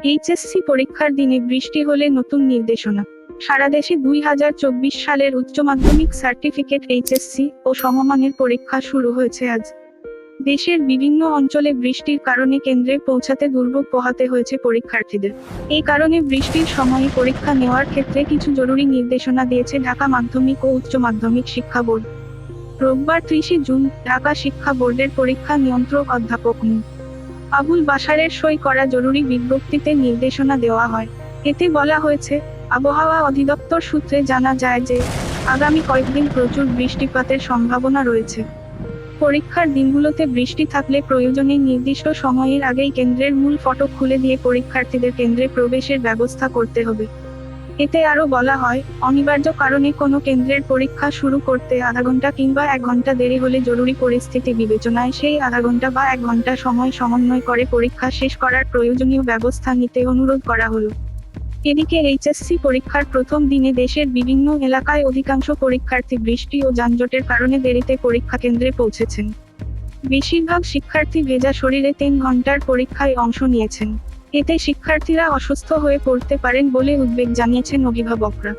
HSC পরীক্ষার দিনে বৃষ্টি হলে নতুন নির্দেশনা। সারা দেশে 2024 সালের উচ্চ মাধ্যমিক সার্টিফিকেট এইচএসসি ও সমমানের পরীক্ষা শুরু হয়েছে আজ। দেশের বিভিন্ন অঞ্চলে বৃষ্টির কারণে কেন্দ্রে পৌঁছাতে দুর্ভোগ পোহাতে হয়েছে পরীক্ষার্থীদের। এই কারণে বৃষ্টির সময়ে পরীক্ষা নেওয়ার ক্ষেত্রে কিছু জরুরি নির্দেশনা দিয়েছে ঢাকা মাধ্যমিক ও উচ্চ মাধ্যমিক শিক্ষা বোর্ড। রোববার 30 জুন ঢাকা শিক্ষা বোর্ডের পরীক্ষা নিয়ন্ত্রক অধ্যাপক মু. আবুল বাশারের সই করা জরুরি বিজ্ঞপ্তিতে নির্দেশনা দেওয়া হয়। এতে বলা হয়েছে, আবহাওয়া অধিদপ্তর সূত্রে জানা যায় যে আগামী কয়েকদিন প্রচুর বৃষ্টিপাতের সম্ভাবনা রয়েছে। পরীক্ষার দিনগুলোতে বৃষ্টি থাকলে প্রয়োজনে নির্দিষ্ট সময়ের আগেই কেন্দ্রের মূল ফটক খুলে দিয়ে পরীক্ষার্থীদের কেন্দ্রে প্রবেশের ব্যবস্থা করতে হবে। এতে আরও বলা হয়, অনিবার্য কারণে কোনো কেন্দ্রের পরীক্ষা শুরু করতে আধা ঘন্টা কিংবা 1 ঘন্টা দেরি হলে জরুরি পরিস্থিতি বিবেচনায় সেই আধা ঘন্টা বা 1 ঘন্টা সময় সমন্বয় করে পরীক্ষা শেষ করার প্রয়োজনীয় ব্যবস্থা নিতে অনুরোধ করা হলো। এদিকে এইচএসসি পরীক্ষার প্রথম দিনে দেশের বিভিন্ন এলাকায় অধিকাংশ পরীক্ষার্থী বৃষ্টি ও যানজটের কারণে দেরিতে পরীক্ষা কেন্দ্রে পৌঁছেছেন। বেশিরভাগ শিক্ষার্থী ভেজা শরীরে 3 ঘন্টার পরীক্ষায় অংশ নিয়েছেন। এতে শিক্ষার্থীরা অসুস্থ হয়ে পড়তে পারেন বলে উদ্বেগ জানিয়েছেন অভিভাবকরা।